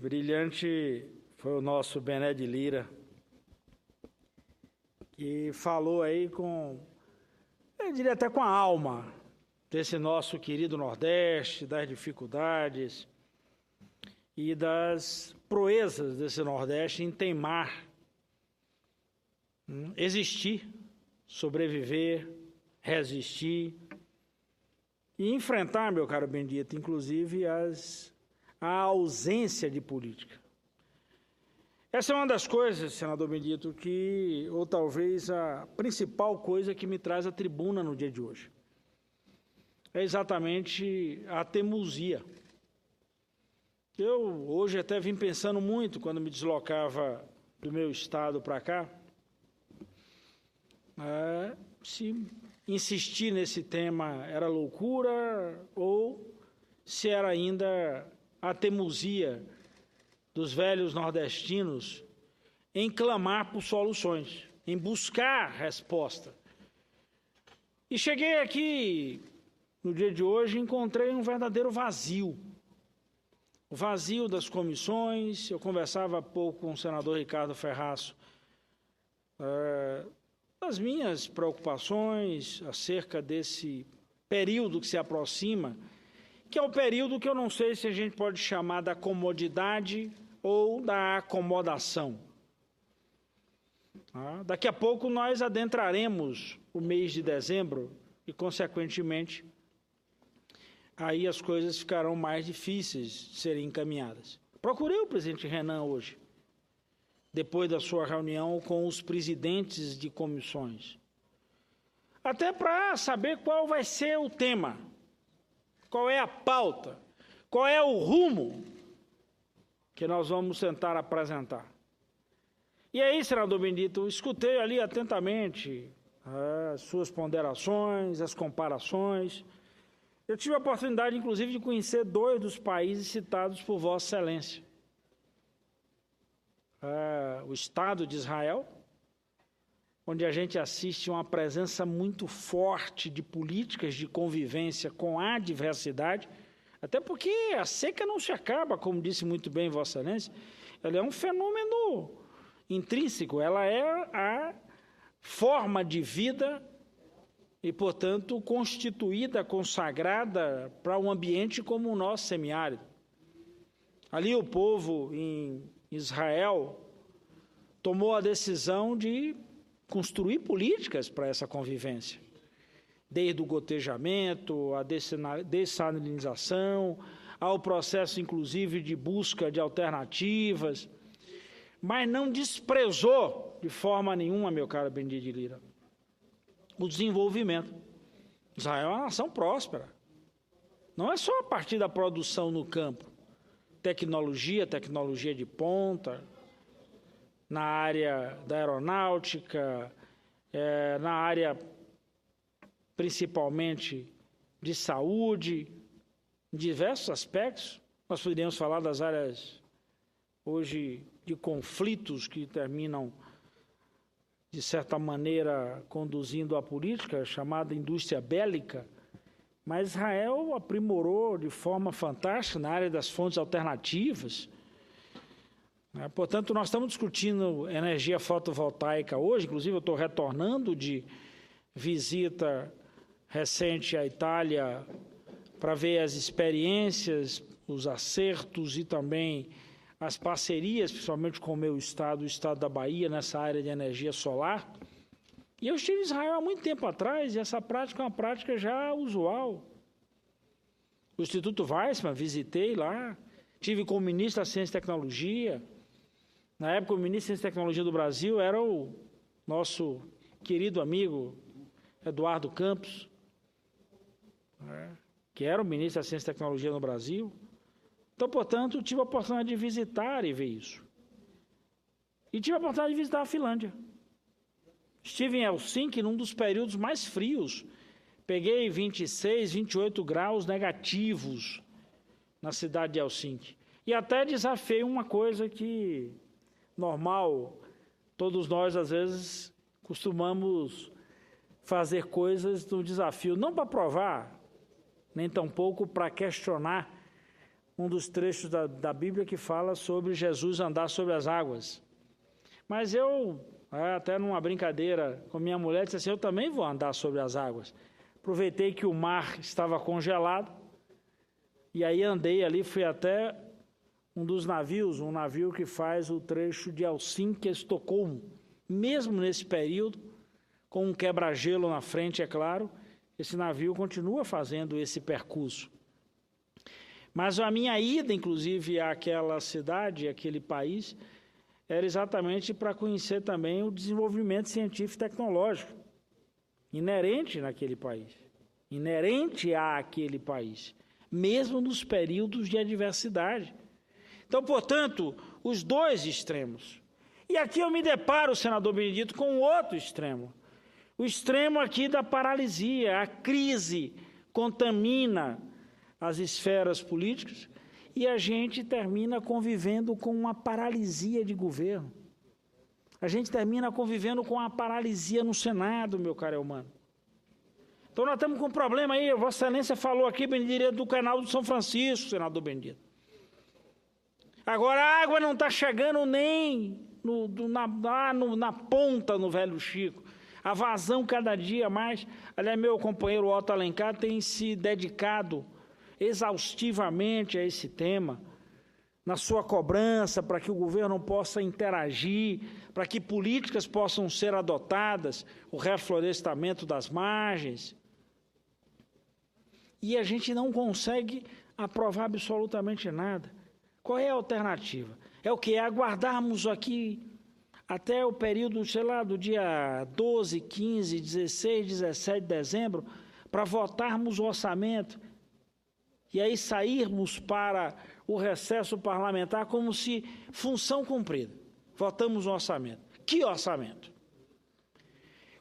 Brilhante foi o nosso Bené de Lira, que falou aí eu diria até com a alma, desse nosso querido Nordeste, das dificuldades e das proezas desse Nordeste em teimar, existir, sobreviver, resistir e enfrentar, meu caro Bendito, inclusive a ausência de política. Essa é uma das coisas, senador Bendito, ou talvez a principal coisa que me traz à tribuna no dia de hoje. É exatamente a teimosia. Eu hoje até vim pensando muito, quando me deslocava do meu estado para cá, se insistir nesse tema era loucura ou se era ainda a teimosia dos velhos nordestinos em clamar por soluções, em buscar resposta. E cheguei aqui, no dia de hoje, e encontrei um verdadeiro vazio. O vazio das comissões. Eu conversava há pouco com o senador Ricardo Ferraço das minhas preocupações acerca desse período que se aproxima, que é o período que eu não sei se a gente pode chamar da comodidade ou da acomodação. Daqui a pouco nós adentraremos o mês de dezembro e, consequentemente, aí as coisas ficarão mais difíceis de serem encaminhadas. Procurei o presidente Renan hoje, depois da sua reunião com os presidentes de comissões, até para saber qual vai ser o tema, qual é a pauta, qual é o rumo que nós vamos tentar apresentar. E aí, senador Bendito, escutei ali atentamente as suas ponderações, as comparações. Eu tive a oportunidade, inclusive, de conhecer 2 dos países citados por Vossa Excelência. O Estado de Israel, onde a gente assiste uma presença muito forte de políticas de convivência com a diversidade, até porque a seca não se acaba, como disse muito bem Vossa Excelência, ela é um fenômeno intrínseco, ela é a forma de vida e, portanto, constituída, consagrada para um ambiente como o nosso semiárido. Ali o povo em Israel tomou a decisão de construir políticas para essa convivência, desde o gotejamento, a dessalinização, ao processo, inclusive, de busca de alternativas, mas não desprezou de forma nenhuma, meu caro Bendito de Lira, o desenvolvimento. Israel é uma nação próspera. Não é só a partir da produção no campo. Tecnologia de ponta, na área da aeronáutica, na área principalmente de saúde, em diversos aspectos. Nós poderíamos falar das áreas hoje de conflitos que terminam, de certa maneira, conduzindo a política, chamada indústria bélica, mas Israel aprimorou de forma fantástica na área das fontes alternativas. Portanto, nós estamos discutindo energia fotovoltaica hoje, inclusive eu estou retornando de visita recente à Itália para ver as experiências, os acertos e também as parcerias, principalmente com o meu estado, o estado da Bahia, nessa área de energia solar. E eu estive em Israel há muito tempo atrás, e essa prática é uma prática já usual. O Instituto Weizmann, visitei lá, tive com o ministro da Ciência e Tecnologia. Na época, o ministro da Ciência e Tecnologia do Brasil era o nosso querido amigo Eduardo Campos, que era o ministro da Ciência e Tecnologia no Brasil. Então, portanto, tive a oportunidade de visitar e ver isso. E tive a oportunidade de visitar a Finlândia. Estive em Helsinki num dos períodos mais frios. Peguei 26, 28 graus negativos na cidade de Helsinki. E até desafiei uma coisa que, normal, todos nós, às vezes, costumamos fazer coisas do desafio, não para provar, nem tampouco para questionar um dos trechos da Bíblia que fala sobre Jesus andar sobre as águas. Mas eu, até numa brincadeira com minha mulher, disse assim, eu também vou andar sobre as águas. Aproveitei que o mar estava congelado, e aí andei ali, fui até um dos navios, um navio que faz o trecho de Helsinki a Estocolmo. Mesmo nesse período, com um quebra-gelo na frente, é claro, esse navio continua fazendo esse percurso. Mas a minha ida, inclusive, àquela cidade, àquele país, era exatamente para conhecer também o desenvolvimento científico e tecnológico inerente naquele país, inerente àquele país, mesmo nos períodos de adversidade. Então, portanto, os dois extremos. E aqui eu me deparo, senador Benedito, com um outro extremo. O extremo aqui da paralisia, a crise contamina as esferas políticas e a gente termina convivendo com uma paralisia de governo. A gente termina convivendo com uma paralisia no Senado, meu caro Elmano. Então nós estamos com um problema aí, Vossa Excelência falou aqui, Benedito, do canal do São Francisco, senador Benedito. Agora a água não está chegando nem na ponta, no Velho Chico. A vazão cada dia mais. Aliás, meu companheiro Otto Alencar tem se dedicado exaustivamente a esse tema, na sua cobrança para que o governo possa interagir, para que políticas possam ser adotadas, o reflorestamento das margens. E a gente não consegue aprovar absolutamente nada. Qual é a alternativa? É o quê? É aguardarmos aqui até o período, sei lá, do dia 12, 15, 16, 17 de dezembro, para votarmos o orçamento e aí sairmos para o recesso parlamentar como se função cumprida. Votamos o orçamento. Que orçamento?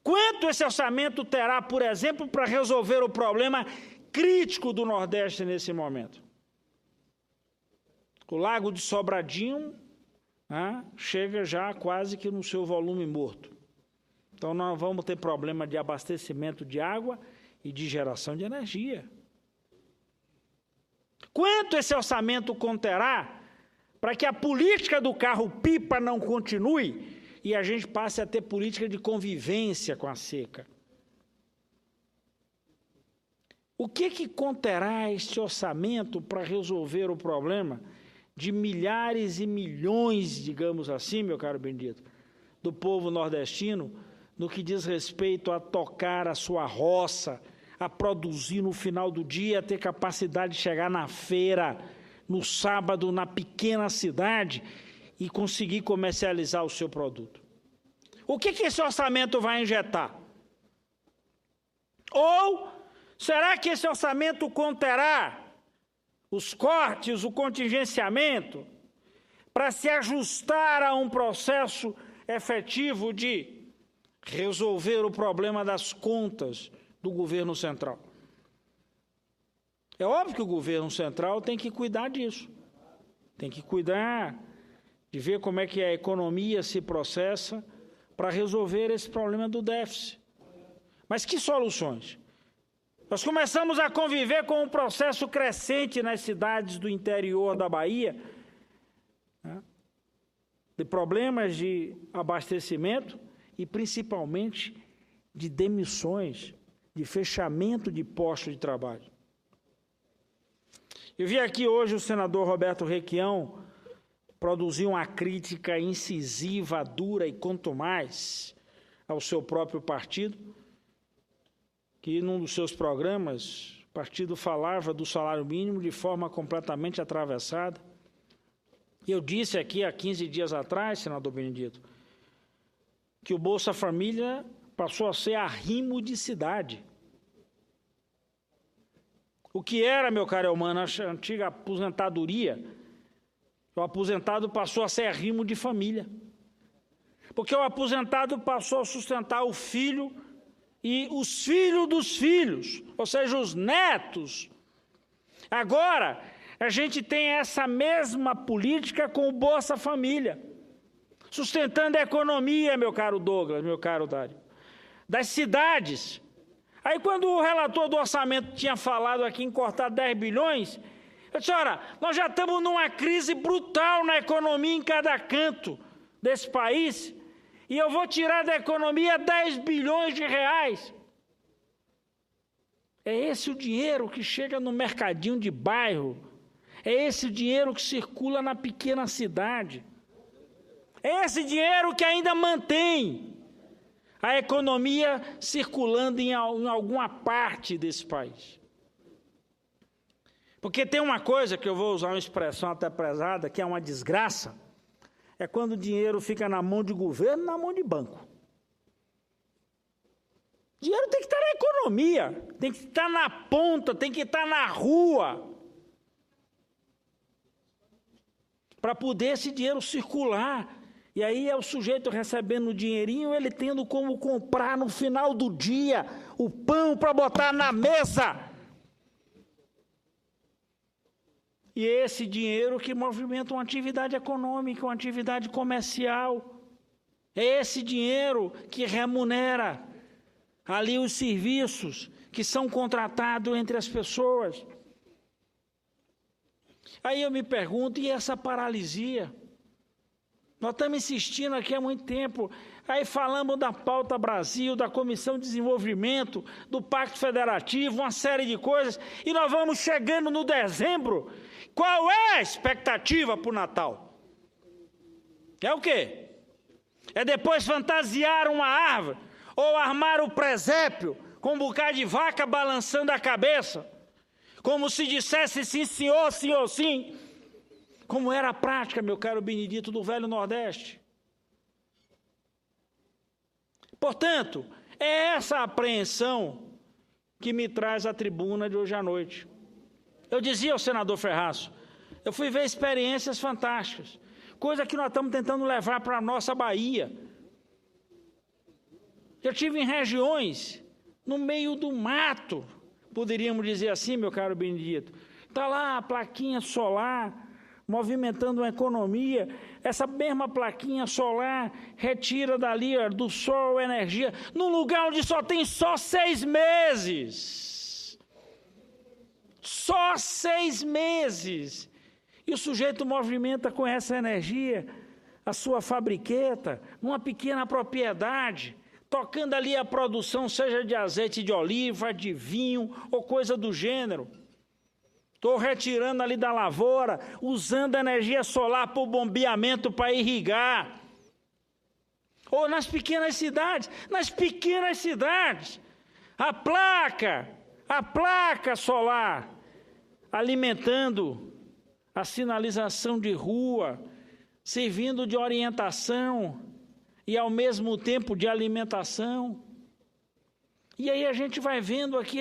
Quanto esse orçamento terá, por exemplo, para resolver o problema crítico do Nordeste nesse momento? O Lago de Sobradinho chega já quase que no seu volume morto. Então, nós vamos ter problema de abastecimento de água e de geração de energia. Quanto esse orçamento conterá para que a política do carro-pipa não continue e a gente passe a ter política de convivência com a seca? O que conterá este orçamento para resolver o problema de milhares e milhões, digamos assim, meu caro Benedito, do povo nordestino, no que diz respeito a tocar a sua roça, a produzir no final do dia, a ter capacidade de chegar na feira, no sábado, na pequena cidade e conseguir comercializar o seu produto? O que esse orçamento vai injetar? Ou será que esse orçamento conterá os cortes, o contingenciamento, para se ajustar a um processo efetivo de resolver o problema das contas do governo central? É óbvio que o governo central tem que cuidar disso, tem que cuidar de ver como é que a economia se processa para resolver esse problema do déficit. Mas que soluções? Nós começamos a conviver com um processo crescente nas cidades do interior da Bahia, de problemas de abastecimento e principalmente de demissões, de fechamento de postos de trabalho. Eu vi aqui hoje o senador Roberto Requião produzir uma crítica incisiva, dura e contumaz ao seu próprio partido, que num dos seus programas, o partido falava do salário mínimo de forma completamente atravessada. Eu disse aqui há 15 dias atrás, senador Benedito, que o Bolsa Família passou a ser arrimo de cidade. O que era, meu caro Elmano, a antiga aposentadoria, o aposentado passou a ser arrimo de família. Porque o aposentado passou a sustentar o filho e os filhos dos filhos, ou seja, os netos. Agora, a gente tem essa mesma política com o Bolsa Família, sustentando a economia, meu caro Douglas, meu caro Dário, das cidades. Aí, quando o relator do orçamento tinha falado aqui em cortar 10 bilhões, Eu disse, ora, nós já estamos numa crise brutal na economia em cada canto desse país, e eu vou tirar da economia 10 bilhões de reais. É esse o dinheiro que chega no mercadinho de bairro, é esse o dinheiro que circula na pequena cidade, é esse dinheiro que ainda mantém a economia circulando em alguma parte desse país. Porque tem uma coisa que eu vou usar uma expressão até pesada, que é uma desgraça, é quando o dinheiro fica na mão de governo, na mão de banco. O dinheiro tem que estar na economia, tem que estar na ponta, tem que estar na rua, para poder esse dinheiro circular. E aí é o sujeito recebendo o dinheirinho, ele tendo como comprar no final do dia o pão para botar na mesa. E é esse dinheiro que movimenta uma atividade econômica, uma atividade comercial. É esse dinheiro que remunera ali os serviços que são contratados entre as pessoas. Aí eu me pergunto, e essa paralisia? Nós estamos insistindo aqui há muito tempo, aí falamos da Pauta Brasil, da Comissão de Desenvolvimento, do Pacto Federativo, uma série de coisas, e nós vamos chegando no dezembro. Qual é a expectativa para o Natal? É o quê? É depois fantasiar uma árvore, ou armar o presépio com um bocado de vaca balançando a cabeça, como se dissesse sim, senhor, sim, como era a prática, meu caro Benedito, do Velho Nordeste. Portanto, é essa apreensão que me traz à tribuna de hoje à noite. Eu dizia ao senador Ferraço, eu fui ver experiências fantásticas, coisa que nós estamos tentando levar para a nossa Bahia. Eu estive em regiões, no meio do mato, poderíamos dizer assim, meu caro Benedito. Está lá a plaquinha solar, movimentando uma economia. Essa mesma plaquinha solar retira dali do sol energia, num lugar onde só tem 6 meses. Só 6 meses. E o sujeito movimenta com essa energia a sua fabriqueta, numa pequena propriedade, tocando ali a produção, seja de azeite de oliva, de vinho ou coisa do gênero. Estou retirando ali da lavoura, usando energia solar para o bombeamento, para irrigar. Ou nas pequenas cidades, a placa solar, alimentando a sinalização de rua, servindo de orientação e ao mesmo tempo de alimentação. E aí a gente vai vendo aqui,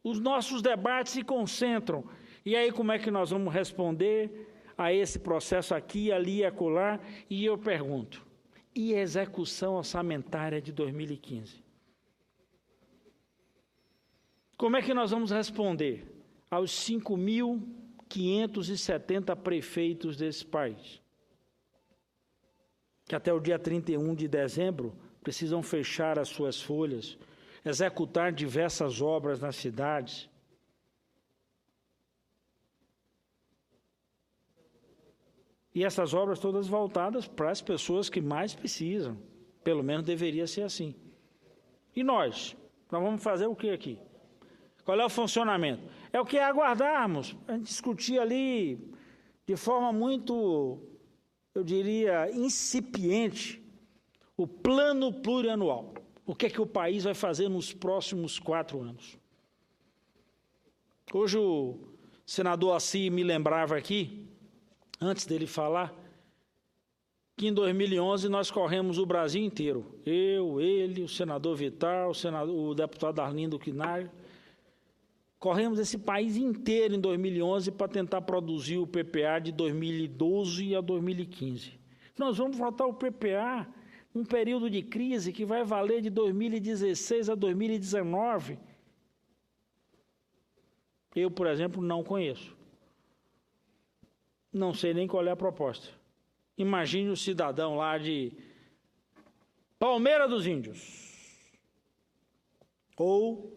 os nossos debates se concentram. E aí como é que nós vamos responder a esse processo aqui, ali e acolá? E eu pergunto, e a execução orçamentária de 2015? Como é que nós vamos responder aos 5.570 prefeitos desse país, que até o dia 31 de dezembro precisam fechar as suas folhas, executar diversas obras nas cidades? E essas obras todas voltadas para as pessoas que mais precisam. Pelo menos deveria ser assim. E nós? Nós vamos fazer o que aqui? Qual é o funcionamento? É o que aguardarmos. A gente discutir ali de forma muito, eu diria, incipiente, o plano plurianual. O que é que o país vai fazer nos próximos 4 anos? Hoje o senador Assis me lembrava aqui, antes dele falar, que em 2011 nós corremos o Brasil inteiro. Eu, ele, o senador Vital, o deputado Arlindo Quinalha. Corremos esse país inteiro em 2011 para tentar produzir o PPA de 2012 a 2015. Nós vamos votar o PPA num período de crise que vai valer de 2016 a 2019. Eu, por exemplo, não conheço. Não sei nem qual é a proposta. Imagine o cidadão lá de Palmeira dos Índios. Ou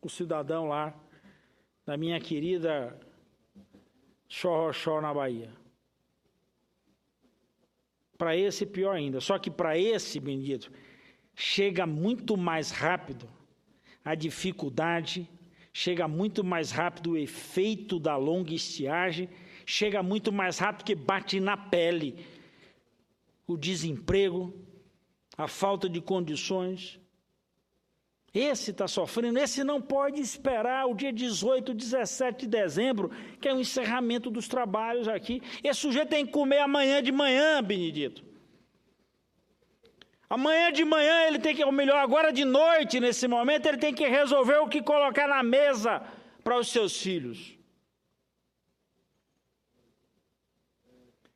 o cidadão lá da minha querida Xorroxó na Bahia. Para esse, pior ainda. Só que para esse, Benedito, chega muito mais rápido a dificuldade, chega muito mais rápido o efeito da longa estiagem, chega muito mais rápido que bate na pele o desemprego, a falta de condições. Esse está sofrendo, esse não pode esperar o dia 18, 17 de dezembro, que é o encerramento dos trabalhos aqui. Esse sujeito tem que comer amanhã de manhã, Benedito. Amanhã de manhã ele tem que, ou melhor, agora de noite, nesse momento, ele tem que resolver o que colocar na mesa para os seus filhos.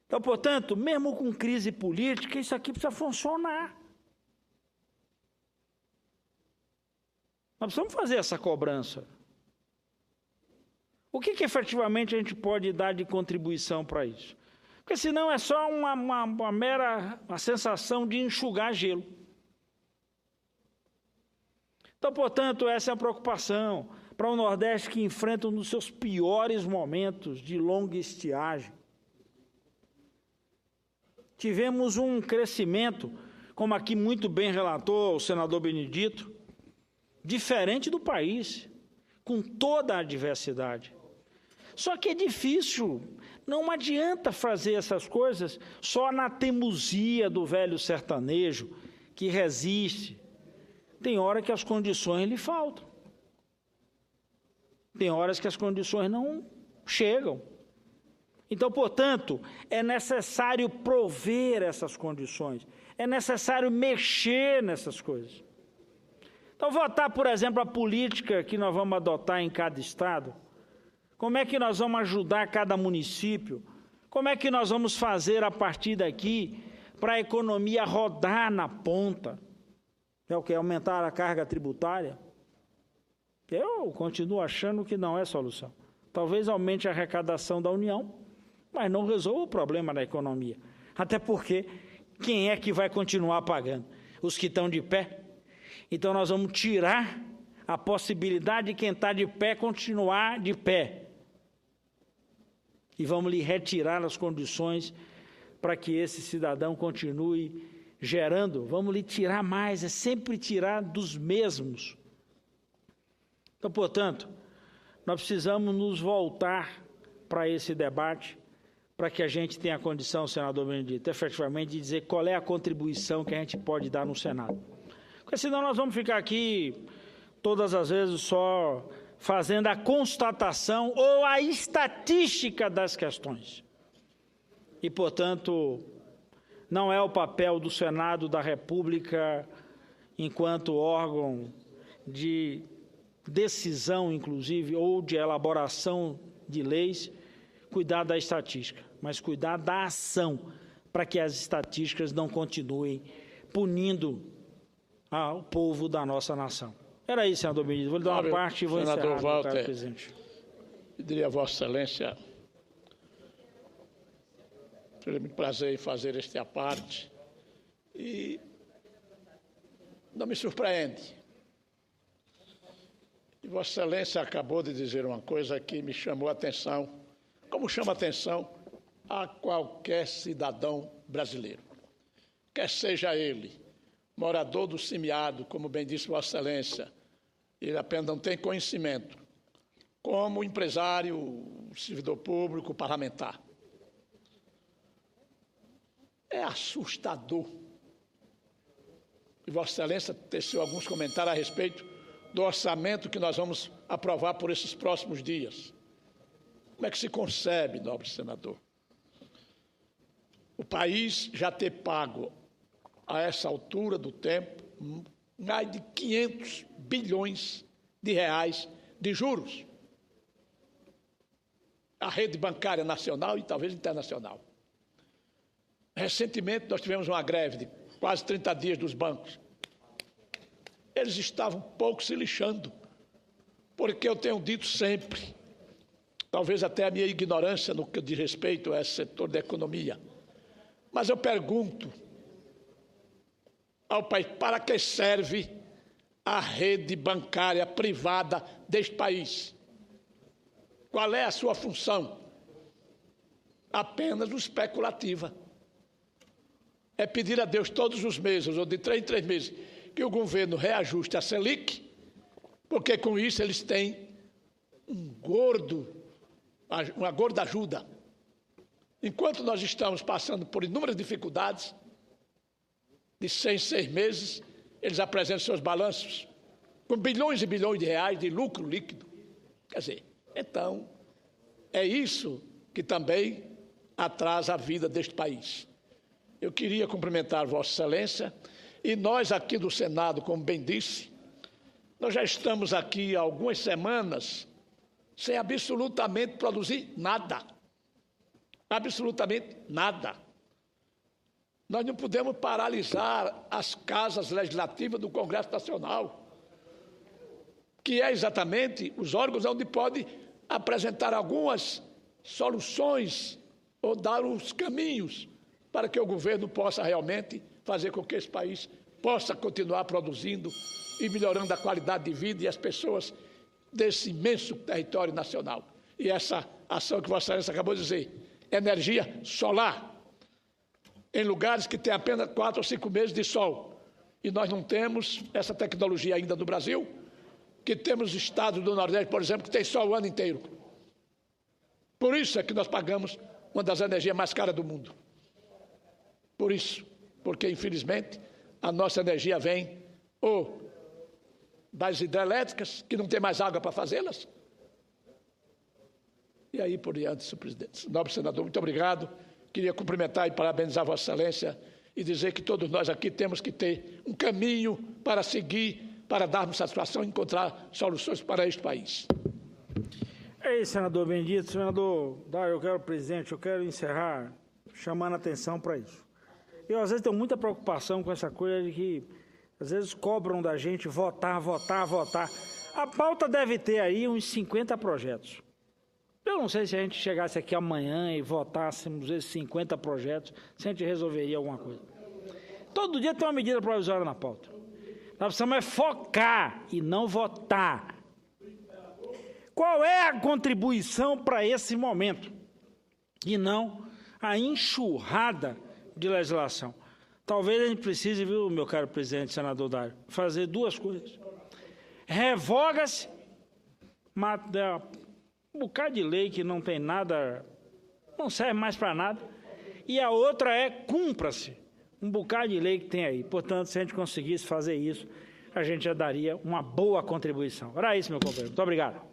Então, portanto, mesmo com crise política, isso aqui precisa funcionar. Nós precisamos fazer essa cobrança. O que efetivamente a gente pode dar de contribuição para isso? Porque senão é só uma mera sensação de enxugar gelo. Então, portanto, essa é a preocupação para o Nordeste que enfrenta um dos seus piores momentos de longa estiagem. Tivemos um crescimento, como aqui muito bem relatou o senador Benedito, diferente do país, com toda a diversidade. Só que é difícil, não adianta fazer essas coisas só na teimosia do velho sertanejo, que resiste. Tem hora que as condições lhe faltam. Tem horas que as condições não chegam. Então, portanto, é necessário prover essas condições, é necessário mexer nessas coisas. Então, votar, por exemplo, a política que nós vamos adotar em cada estado, como é que nós vamos ajudar cada município, como é que nós vamos fazer a partir daqui para a economia rodar na ponta, é o que? Aumentar a carga tributária? Eu continuo achando que não é solução. Talvez aumente a arrecadação da União, mas não resolva o problema da economia. Até porque, quem é que vai continuar pagando? Os que estão de pé? Então, nós vamos tirar a possibilidade de quem está de pé continuar de pé. E vamos lhe retirar as condições para que esse cidadão continue gerando. Vamos lhe tirar mais, é sempre tirar dos mesmos. Então, portanto, nós precisamos nos voltar para esse debate, para que a gente tenha a condição, senador Benedito, efetivamente de dizer qual é a contribuição que a gente pode dar no Senado. Porque senão nós vamos ficar aqui todas as vezes só fazendo a constatação ou a estatística das questões. E, portanto, não é o papel do Senado da República, enquanto órgão de decisão, inclusive, ou de elaboração de leis, cuidar da estatística, mas cuidar da ação, para que as estatísticas não continuem punindo ao povo da nossa nação. Era isso, senador Benedito. Vou lhe dar uma parte e vou encerrar. Senador Walter, pediria a Vossa Excelência, foi muito prazer em fazer este à parte, e não me surpreende. E Vossa Excelência acabou de dizer uma coisa que me chamou a atenção, como chama a atenção a qualquer cidadão brasileiro, quer seja ele morador do semiárido, como bem disse Vossa Excelência, ele apenas não tem conhecimento, como empresário, servidor público, parlamentar. É assustador. E Vossa Excelência teceu alguns comentários a respeito do orçamento que nós vamos aprovar por esses próximos dias. Como é que se concebe, nobre senador, o país já ter pago, a essa altura do tempo, mais de 500 bilhões de reais de juros? A rede bancária nacional e talvez internacional. Recentemente, nós tivemos uma greve de quase 30 dias dos bancos. Eles estavam um pouco se lixando, porque eu tenho dito sempre, talvez até a minha ignorância no que diz respeito a esse setor da economia, mas eu pergunto ao país, para que serve a rede bancária privada deste país? Qual é a sua função? apenas especulativa. É pedir a Deus todos os meses, ou de 3 em 3 meses, que o governo reajuste a Selic, porque com isso eles têm uma gorda ajuda. Enquanto nós estamos passando por inúmeras dificuldades, de 6 em 6 meses, eles apresentam seus balanços com bilhões e bilhões de reais de lucro líquido. Quer dizer, então, é isso que também atrasa a vida deste país. Eu queria cumprimentar Vossa Excelência e nós aqui do Senado, como bem disse, nós já estamos aqui há algumas semanas sem absolutamente produzir nada. Absolutamente nada. Nós não podemos paralisar as casas legislativas do Congresso Nacional, que é exatamente os órgãos onde pode apresentar algumas soluções ou dar os caminhos para que o governo possa realmente fazer com que esse país possa continuar produzindo e melhorando a qualidade de vida e as pessoas desse imenso território nacional. E essa ação que Vossa Excelência acabou de dizer, energia solar, em lugares que tem apenas 4 ou 5 meses de sol. E nós não temos essa tecnologia ainda no Brasil, que temos estados do Nordeste, por exemplo, que tem sol o ano inteiro. Por isso é que nós pagamos uma das energias mais caras do mundo. Por isso, porque infelizmente a nossa energia vem ou das hidrelétricas, que não tem mais água para fazê-las, e aí por diante, senhor presidente. Nobre senador, muito obrigado. Queria cumprimentar e parabenizar Vossa Excelência e dizer que todos nós aqui temos que ter um caminho para seguir, para darmos satisfação e encontrar soluções para este país. É isso, senador Bendito. Senador Dário, presidente, eu quero encerrar chamando a atenção para isso. Eu, às vezes, tenho muita preocupação com essa coisa de que, às vezes, cobram da gente votar. A pauta deve ter aí uns 50 projetos. Eu não sei se a gente chegasse aqui amanhã e votássemos esses 50 projetos, se a gente resolveria alguma coisa. Todo dia tem uma medida provisória na pauta. Nós precisamos focar e não votar. Qual é a contribuição para esse momento? E não a enxurrada de legislação. Talvez a gente precise, viu, meu caro presidente, senador Dário, fazer 2 coisas. Revoga-se um bocado de lei que não tem nada, não serve mais para nada, e a outra é cumpra-se um bocado de lei que tem aí. Portanto, se a gente conseguisse fazer isso, a gente já daria uma boa contribuição. Era isso, meu companheiro. Muito obrigado.